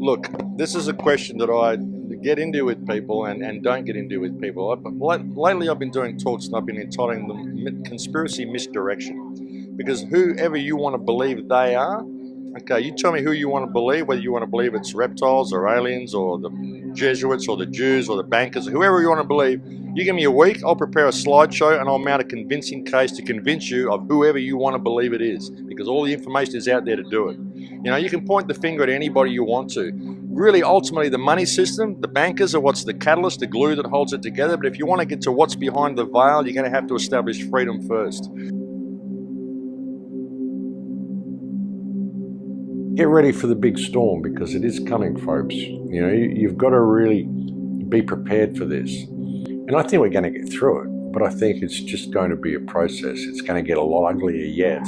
Look, this is a question that I get into with people and don't get into with people. Lately I've been doing talks and I've been entitling them Conspiracy Misdirection. Because whoever you want to believe they are, okay, you tell me who you want to believe, whether you want to believe it's reptiles or aliens or the Jesuits or the Jews or the bankers, whoever you want to believe, you give me a week, I'll prepare a slideshow and I'll mount a convincing case to convince you of whoever you want to believe it is, because all the information is out there to do it. You know, you can point the finger at anybody you want to. Really, ultimately, the money system, the bankers are what's the catalyst, the glue that holds it together. But if you want to get to what's behind the veil, you're going to have to establish freedom first. Get ready for the big storm, because it is coming, folks. You know, you've got to really be prepared for this. And I think we're going to get through it, but I think it's just going to be a process. It's going to get a lot uglier yet,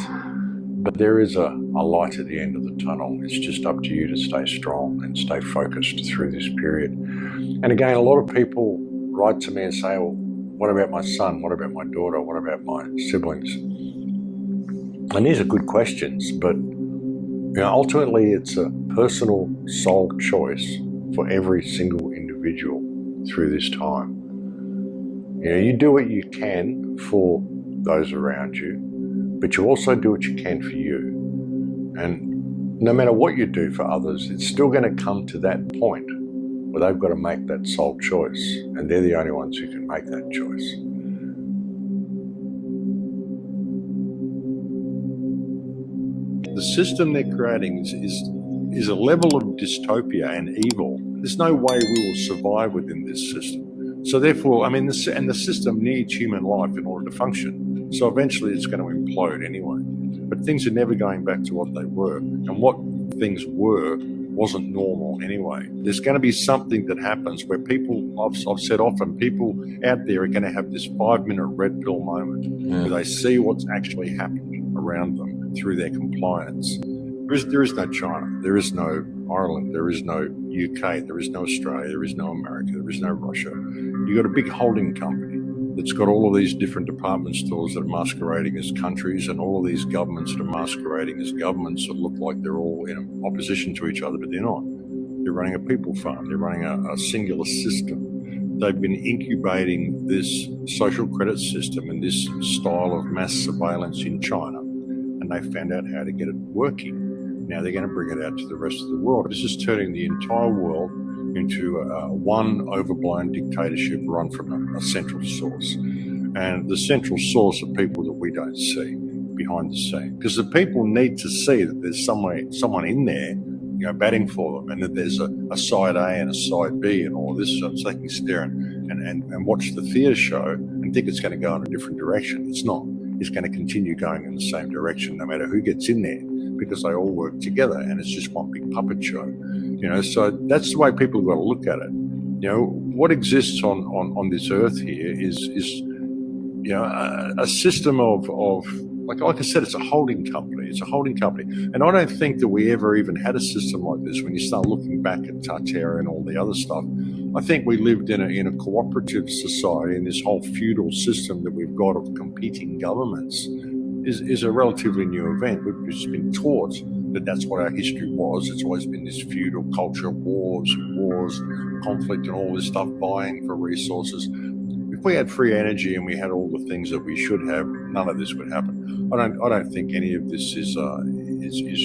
but there is a light at the end of the tunnel. It's just up to you to stay strong and stay focused through this period. And again, a lot of people write to me and say, well, what about my son? What about my daughter? What about my siblings? And these are good questions, but you know, ultimately it's a personal soul choice for every single individual through this time. You know, you do what you can for those around you, but you also do what you can for you. And no matter what you do for others, it's still going to come to that point where they've got to make that soul choice, and they're the only ones who can make that choice. The system they're creating is a level of dystopia and evil. There's no way we will survive within this system. So therefore, I mean, the system needs human life in order to function. So eventually it's going to implode anyway. But things are never going back to what they were. And what things were wasn't normal anyway. There's going to be something that happens where people, I've said often, people out there are going to have this 5-minute red pill moment where they see what's actually happening around them through their compliance. There is no China, there is no Ireland, there is no UK, there is no Australia, there is no America, there is no Russia. You've got a big holding company that's got all of these different department stores that are masquerading as countries, and all of these governments that are masquerading as governments that look like they're all in opposition to each other, but they're not. They're running a people farm, they're running a singular system. They've been incubating this social credit system and this style of mass surveillance in China, and they found out how to get it working. Now they're going to bring it out to the rest of the world. This is turning the entire world into one overblown dictatorship run from a central source. And the central source are people that we don't see behind the scene. Because the people need to see that there's someone in there, you know, batting for them, and that there's a side A and a side B and all this stuff, so they can sit there and watch the theatre show and think it's going to go in a different direction. It's not. It's going to continue going in the same direction no matter who gets in there, because they all work together and it's just one big puppet show. You know, so that's the way people have got to look at it. You know, what exists on this earth here is you know, a system of like I said, it's a holding company. It's a holding company. And I don't think that we ever even had a system like this when you start looking back at Tartara and all the other stuff. I think we lived in a cooperative society, and this whole feudal system that we've got of competing governments is a relatively new event. We've just been taught that that's what our history was. It's always been this feudal culture, wars, conflict and all this stuff, vying for resources. If we had free energy and we had all the things that we should have, none of this would happen. I don't think any of this is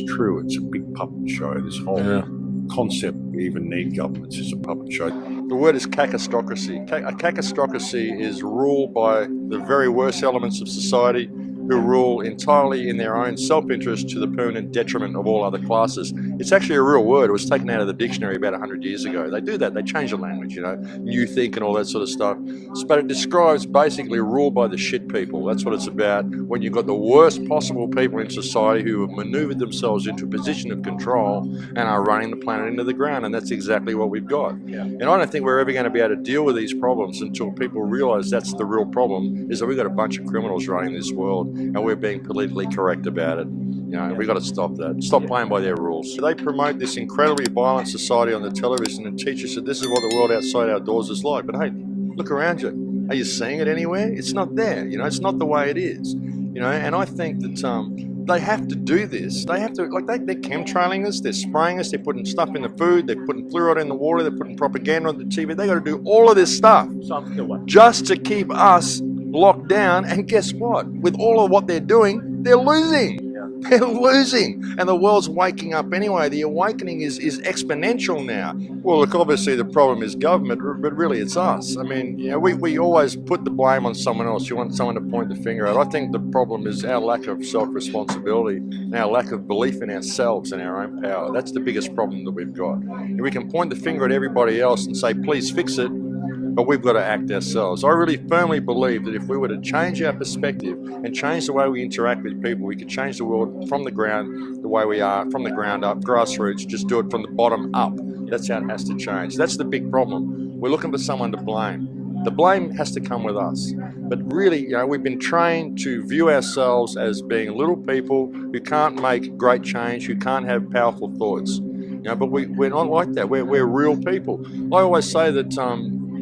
true. It's a big puppet show. This whole concept we even need governments is a puppet show. The word is cacistocracy. A cacistocracy is ruled by the very worst elements of society, who rule entirely in their own self-interest to the permanent detriment of all other classes. It's actually a real word. It was taken out of the dictionary about 100 years ago. They do that. They change the language, you know, new think and all that sort of stuff. But it describes basically rule by the shit people. That's what it's about. When you've got the worst possible people in society who have maneuvered themselves into a position of control and are running the planet into the ground, and that's exactly what we've got. Yeah. And I don't think we're ever going to be able to deal with these problems until people realize that's the real problem, is that we've got a bunch of criminals running this world, and we're being politically correct about it. You know, we've got to stop that. Stop playing by their rules. They promote this incredibly violent society on the television and teach us that this is what the world outside our doors is like. But hey, look around you. Are you seeing it anywhere? It's not there. You know, it's not the way it is. You know, and I think that They have to do this. They have to, they're chemtrailing us, they're spraying us, they're putting stuff in the food, they're putting fluoride in the water, they're putting propaganda on the TV. They got to do all of this stuff just to keep us locked down. And guess what? With all of what they're doing, they're losing. They're losing, and the world's waking up anyway. The awakening is exponential now. Well, look, obviously the problem is government, but really it's us. I mean, we always put the blame on someone else. You want someone to point the finger at. I think the problem is our lack of self-responsibility and our lack of belief in ourselves and our own power. That's the biggest problem that we've got. And we can point the finger at everybody else and say, please fix it, but we've got to act ourselves. I really firmly believe that if we were to change our perspective and change the way we interact with people, we could change the world from the ground, the way we are, from the ground up, grassroots, just do it from the bottom up. That's how it has to change. That's the big problem. We're looking for someone to blame. The blame has to come with us. But really, we've been trained to view ourselves as being little people who can't make great change, who can't have powerful thoughts. But we're not like that. We're real people. I always say that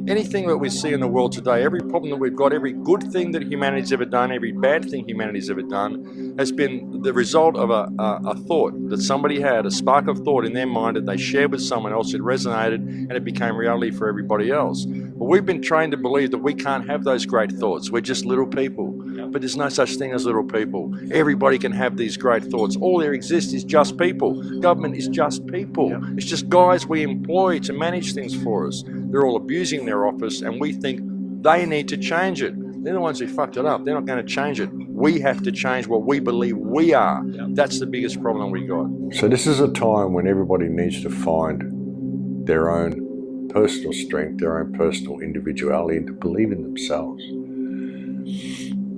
anything that we see in the world today, every problem that we've got, every good thing that humanity's ever done, every bad thing humanity's ever done, has been the result of a thought that somebody had, a spark of thought in their mind that they shared with someone else. It resonated and it became reality for everybody else. But we've been trained to believe that we can't have those great thoughts. We're just little people. But there's no such thing as little people. Everybody can have these great thoughts. All there exists is just people. Government is just people. It's just guys we employ to manage things for us. They're all abusing their office, and we think they need to change it. They're the ones who fucked it up. They're not going to change it. We have to change what we believe we are. That's the biggest problem we got. So this is a time when everybody needs to find their own personal strength, their own personal individuality, and to believe in themselves.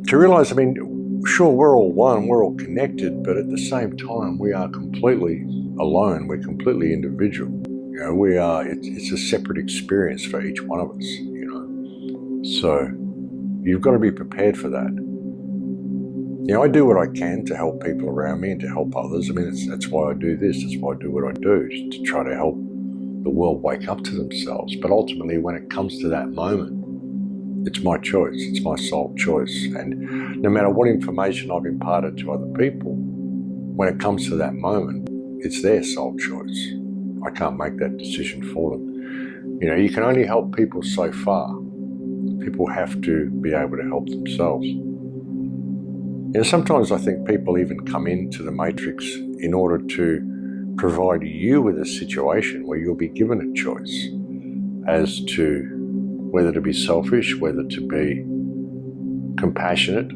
To realize, sure, we're all one, we're all connected, but at the same time, we are completely alone. We're completely individual. It's a separate experience for each one of us, So you've got to be prepared for that. I do what I can to help people around me and to help others. That's why I do this. That's why I do what I do, just to try to help the world wake up to themselves. But ultimately, when it comes to that moment, it's my choice. It's my sole choice. And no matter what information I've imparted to other people, when it comes to that moment, it's their sole choice. I can't make that decision for them. You can only help people so far. People have to be able to help themselves. Sometimes I think people even come into the matrix in order to provide you with a situation where you'll be given a choice as to whether to be selfish, whether to be compassionate,